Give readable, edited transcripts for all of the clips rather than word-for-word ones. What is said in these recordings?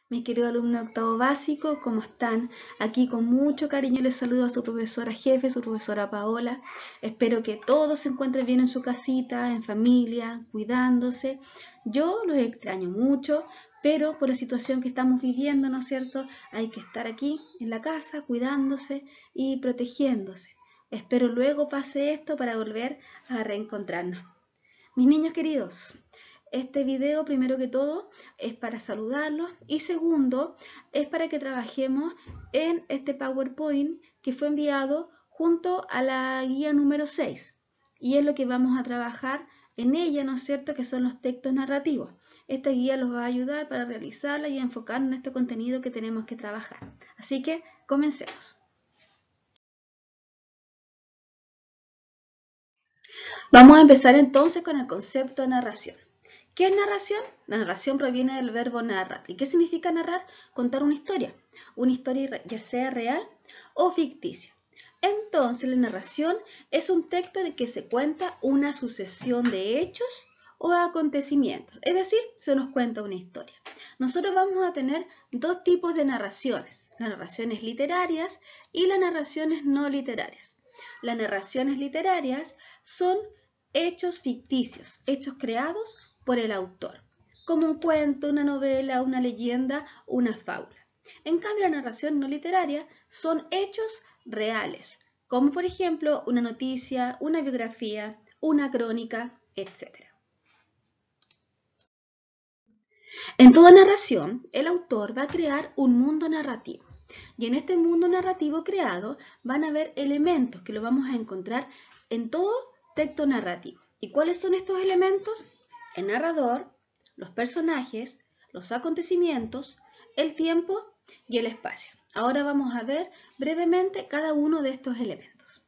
Mis queridos alumnos de octavo básico, ¿cómo están? Aquí con mucho cariño les saludo a su profesora jefe, su profesora Paola. Espero que todos se encuentren bien en su casita, en familia, cuidándose. Yo los extraño mucho, pero por la situación que estamos viviendo, ¿no es cierto? Hay que estar aquí en la casa, cuidándose y protegiéndose. Espero luego pase esto para volver a reencontrarnos. Mis niños queridos, este video primero que todo es para saludarlos y segundo es para que trabajemos en este PowerPoint que fue enviado junto a la guía número 6 y es lo que vamos a trabajar en ella, ¿no es cierto?, que son los textos narrativos. Esta guía los va a ayudar para realizarla y enfocarnos en este contenido que tenemos que trabajar. Así que comencemos. Vamos a empezar entonces con el concepto de narración. ¿Qué es narración? La narración proviene del verbo narrar. ¿Y qué significa narrar? Contar una historia ya sea real o ficticia. Entonces, la narración es un texto en el que se cuenta una sucesión de hechos o acontecimientos, es decir, se nos cuenta una historia. Nosotros vamos a tener dos tipos de narraciones, las narraciones literarias y las narraciones no literarias. Las narraciones literarias son hechos ficticios, hechos creados por el autor, como un cuento, una novela, una leyenda, una fábula. En cambio, la narración no literaria son hechos reales, como por ejemplo una noticia, una biografía, una crónica, etc. En toda narración, el autor va a crear un mundo narrativo. Y en este mundo narrativo creado van a haber elementos que lo vamos a encontrar en todo texto narrativo. ¿Y cuáles son estos elementos? El narrador, los personajes, los acontecimientos, el tiempo y el espacio. Ahora vamos a ver brevemente cada uno de estos elementos.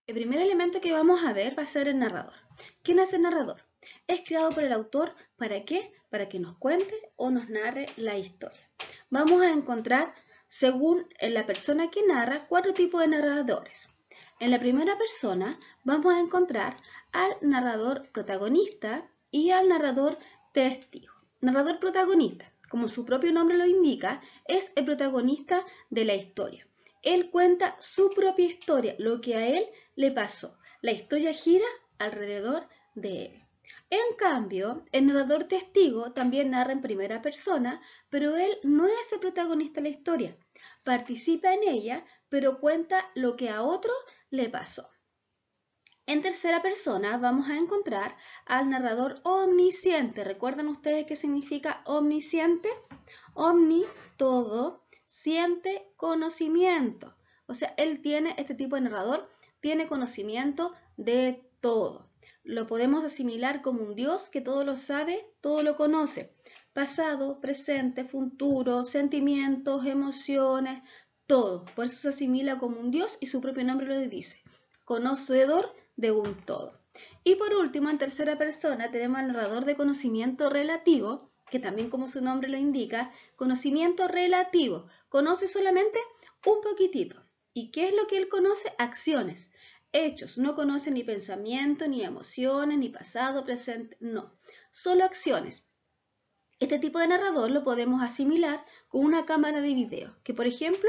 El primer elemento que vamos a ver va a ser el narrador. ¿Quién es el narrador? Es creado por el autor, ¿para qué? Para que nos cuente o nos narre la historia. Vamos a encontrar, según la persona que narra, 4 tipos de narradores. En la primera persona vamos a encontrar al narrador protagonista y al narrador testigo. Narrador protagonista, como su propio nombre lo indica, es el protagonista de la historia. Él cuenta su propia historia, lo que a él le pasó. La historia gira alrededor de él. En cambio, el narrador testigo también narra en primera persona, pero él no es el protagonista de la historia. Participa en ella, pero cuenta lo que a otro le pasó. En tercera persona vamos a encontrar al narrador omnisciente. ¿Recuerdan ustedes qué significa omnisciente? Omni, todo, siente, conocimiento. O sea, este tipo de narrador tiene conocimiento de todo. Lo podemos asimilar como un Dios que todo lo sabe, todo lo conoce. Pasado, presente, futuro, sentimientos, emociones, todo. Por eso se asimila como un Dios y su propio nombre lo dice. Conocedor de un todo. Y por último, en tercera persona tenemos al narrador de conocimiento relativo, que también como su nombre lo indica, conocimiento relativo. Conoce solamente un poquitito. ¿Y qué es lo que él conoce? Acciones, hechos. No conoce ni pensamiento, ni emociones, ni pasado, presente, no. Solo acciones. Este tipo de narrador lo podemos asimilar con una cámara de video, que por ejemplo,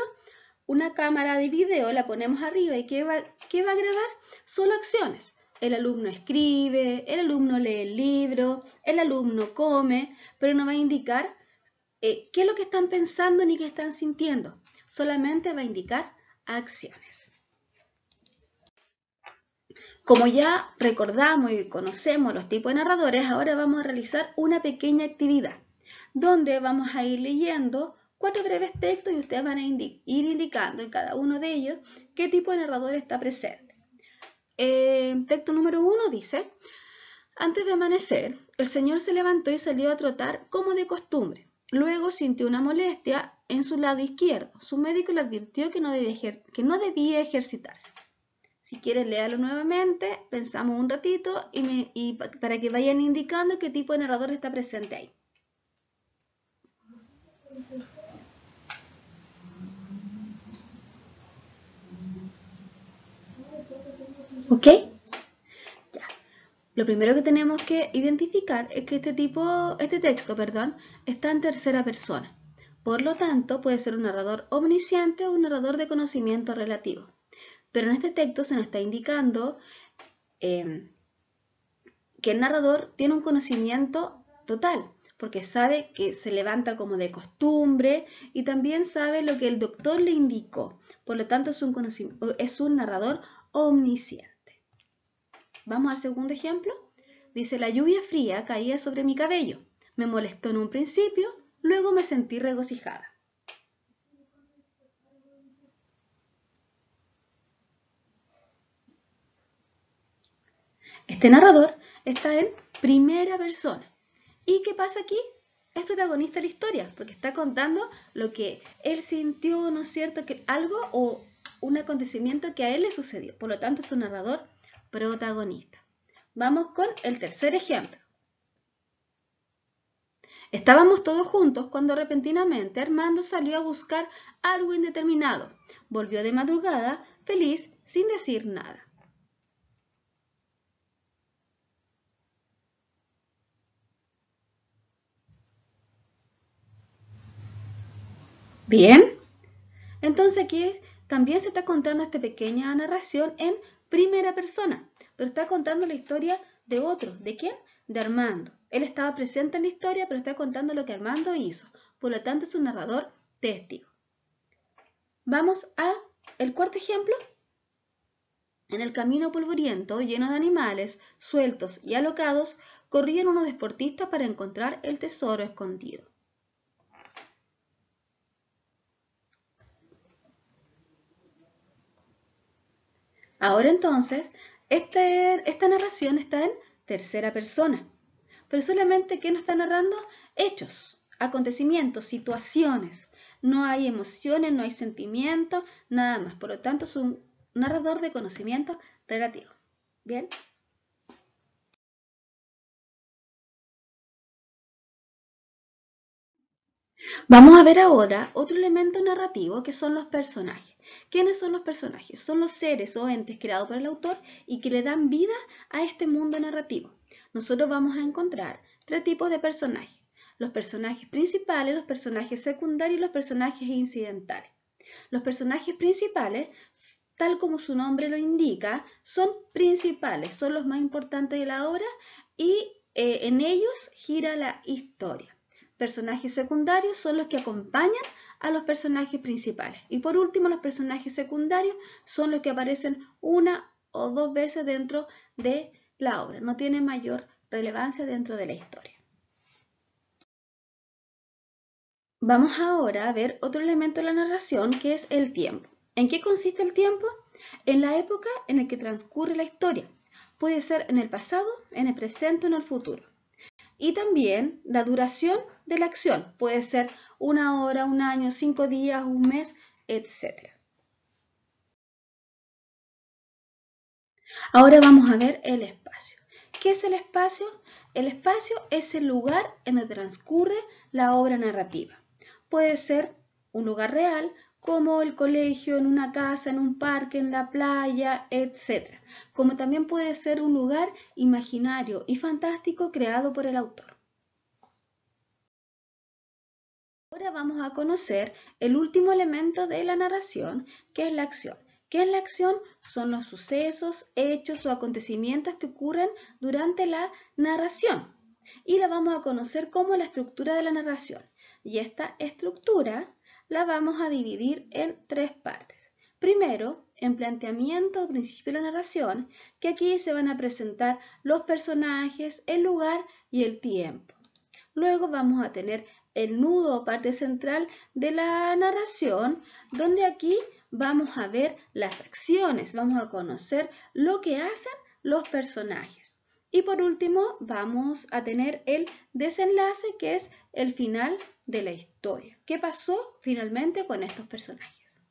una cámara de video la ponemos arriba y ¿qué va a grabar? Solo acciones. El alumno escribe, el alumno lee el libro, el alumno come, pero no va a indicar qué es lo que están pensando ni qué están sintiendo. Solamente va a indicar acciones. Como ya recordamos y conocemos los tipos de narradores, ahora vamos a realizar una pequeña actividad donde vamos a ir leyendo 4 breves textos y ustedes van a ir indicando en cada uno de ellos qué tipo de narrador está presente. Texto número 1 dice: antes de amanecer, el señor se levantó y salió a trotar como de costumbre. Luego sintió una molestia en su lado izquierdo. Su médico le advirtió que no debía ejercitarse. Si quieren, léalo nuevamente, pensamos un ratito y para que vayan indicando qué tipo de narrador está presente ahí. ¿Ok? Ya. Lo primero que tenemos que identificar es que este texto, está en tercera persona. Por lo tanto, puede ser un narrador omnisciente o un narrador de conocimiento relativo. Pero en este texto se nos está indicando que el narrador tiene un conocimiento total, porque sabe que se levanta como de costumbre y también sabe lo que el doctor le indicó. Por lo tanto, es un narrador omnisciente. Vamos al segundo ejemplo. Dice, la lluvia fría caía sobre mi cabello. Me molestó en un principio, luego me sentí regocijada. Este narrador está en primera persona. ¿Y qué pasa aquí? Es protagonista de la historia, porque está contando lo que él sintió, ¿no es cierto? Que algo o un acontecimiento que a él le sucedió. Por lo tanto, es un narrador protagonista. Vamos con el tercer ejemplo. Estábamos todos juntos cuando repentinamente Armando salió a buscar algo indeterminado. Volvió de madrugada, feliz, sin decir nada. Bien, entonces aquí también se está contando esta pequeña narración en primera persona, pero está contando la historia de otro. ¿De quién? De Armando. Él estaba presente en la historia, pero está contando lo que Armando hizo. Por lo tanto, es un narrador testigo. Vamos al cuarto ejemplo. En el camino polvoriento, lleno de animales, sueltos y alocados, corrían unos deportistas para encontrar el tesoro escondido. Ahora entonces, esta narración está en tercera persona, pero solamente ¿qué nos está narrando? Hechos, acontecimientos, situaciones. No hay emociones, no hay sentimientos, nada más. Por lo tanto, es un narrador de conocimiento relativo. ¿Bien? Vamos a ver ahora otro elemento narrativo que son los personajes. ¿Quiénes son los personajes? Son los seres o entes creados por el autor y que le dan vida a este mundo narrativo. Nosotros vamos a encontrar tres tipos de personajes. Los personajes principales, los personajes secundarios y los personajes incidentales. Los personajes principales, tal como su nombre lo indica, son principales, son los más importantes de la obra y en ellos gira la historia. Personajes secundarios son los que acompañan a los personajes principales. Y por último, los personajes secundarios son los que aparecen una o dos veces dentro de la obra. No tienen mayor relevancia dentro de la historia. Vamos ahora a ver otro elemento de la narración que es el tiempo. ¿En qué consiste el tiempo? En la época en la que transcurre la historia. Puede ser en el pasado, en el presente o en el futuro. Y también la duración de la acción. Puede ser una hora, un año, 5 días, un mes, etc. Ahora vamos a ver el espacio. ¿Qué es el espacio? El espacio es el lugar en donde transcurre la obra narrativa. Puede ser un lugar real, como el colegio, en una casa, en un parque, en la playa, etc. Como también puede ser un lugar imaginario y fantástico creado por el autor. Ahora vamos a conocer el último elemento de la narración, que es la acción. ¿Qué es la acción? Son los sucesos, hechos o acontecimientos que ocurren durante la narración. Y la vamos a conocer como la estructura de la narración. Y esta estructura la vamos a dividir en tres partes. Primero, en planteamiento o principio de la narración, que aquí se van a presentar los personajes, el lugar y el tiempo. Luego vamos a tener el nudo o parte central de la narración, donde aquí vamos a ver las acciones, vamos a conocer lo que hacen los personajes. Y por último vamos a tener el desenlace, que es el final de la historia. ¿Qué pasó finalmente con estos personajes?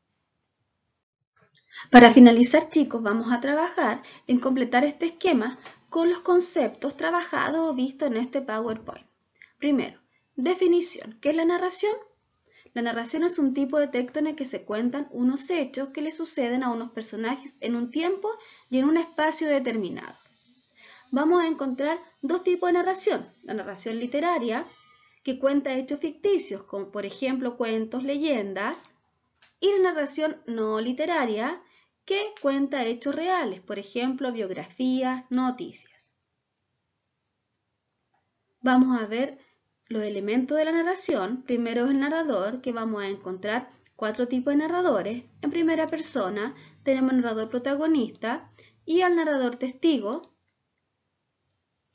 Para finalizar, chicos, vamos a trabajar en completar este esquema con los conceptos trabajados o vistos en este PowerPoint. Primero, definición. ¿Qué es la narración? La narración es un tipo de texto en el que se cuentan unos hechos que le suceden a unos personajes en un tiempo y en un espacio determinado. vamos a encontrar dos tipos de narración. La narración literaria, que cuenta hechos ficticios, como por ejemplo cuentos, leyendas, y la narración no literaria, que cuenta hechos reales, por ejemplo biografías, noticias. Vamos a ver los elementos de la narración. Primero es el narrador, que vamos a encontrar 4 tipos de narradores. En primera persona tenemos al narrador protagonista y al narrador testigo.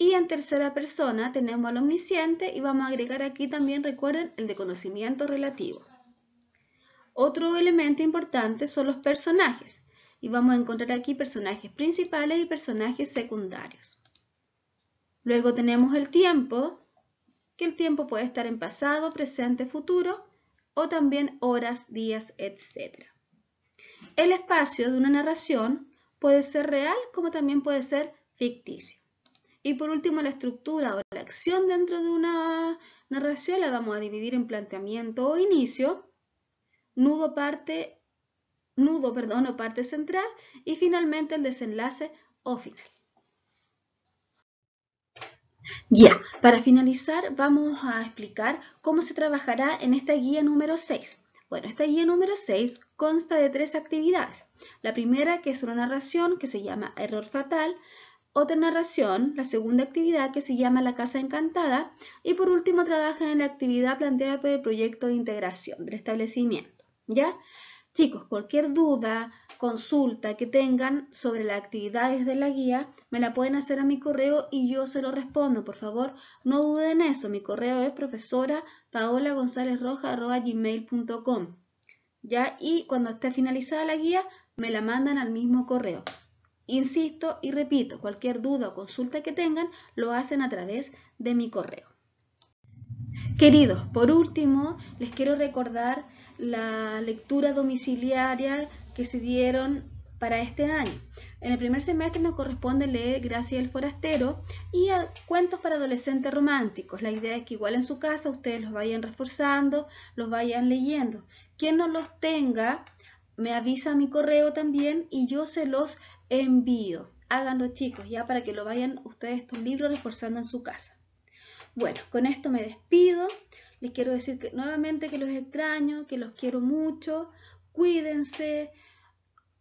Y en tercera persona tenemos al omnisciente y vamos a agregar aquí también, recuerden, el de conocimiento relativo. Otro elemento importante son los personajes. Y vamos a encontrar aquí personajes principales y personajes secundarios. Luego tenemos el tiempo, que el tiempo puede estar en pasado, presente, futuro, o también horas, días, etc. El espacio de una narración puede ser real como también puede ser ficticio. Y por último, la estructura o la acción dentro de una narración la vamos a dividir en planteamiento o inicio, nudo o parte central y finalmente el desenlace o final. Ya, para finalizar vamos a explicar cómo se trabajará en esta guía número 6. Bueno, esta guía número 6 consta de 3 actividades. La primera, que es una narración que se llama Error Fatal. Otra narración, la segunda actividad, que se llama La Casa Encantada. Y por último, trabaja en la actividad planteada por el proyecto de integración del establecimiento. ¿Ya? Chicos, cualquier duda, consulta que tengan sobre las actividades de la guía, me la pueden hacer a mi correo y yo se lo respondo. Por favor, no duden en eso. Mi correo es profesora.paolagonzalezroja@gmail.com. ¿Ya? Y cuando esté finalizada la guía, me la mandan al mismo correo. Insisto y repito, cualquier duda o consulta que tengan, lo hacen a través de mi correo. Queridos, por último, les quiero recordar la lectura domiciliaria que se dieron para este año. En el primer semestre nos corresponde leer Gracia y el Forastero y cuentos para adolescentes románticos. La idea es que igual en su casa ustedes los vayan reforzando, los vayan leyendo. Quien no los tenga, me avisa a mi correo también y yo se los envío. Háganlo, chicos, ya para que lo vayan ustedes estos libros reforzando en su casa. Bueno, con esto me despido. Les quiero decir que nuevamente que los extraño, que los quiero mucho. Cuídense,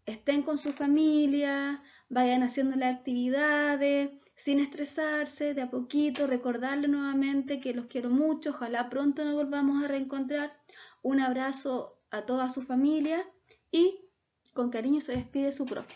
estén con su familia, vayan haciendo las actividades sin estresarse, de a poquito, recordarles nuevamente que los quiero mucho. Ojalá pronto nos volvamos a reencontrar. Un abrazo a toda su familia y con cariño se despide su profe.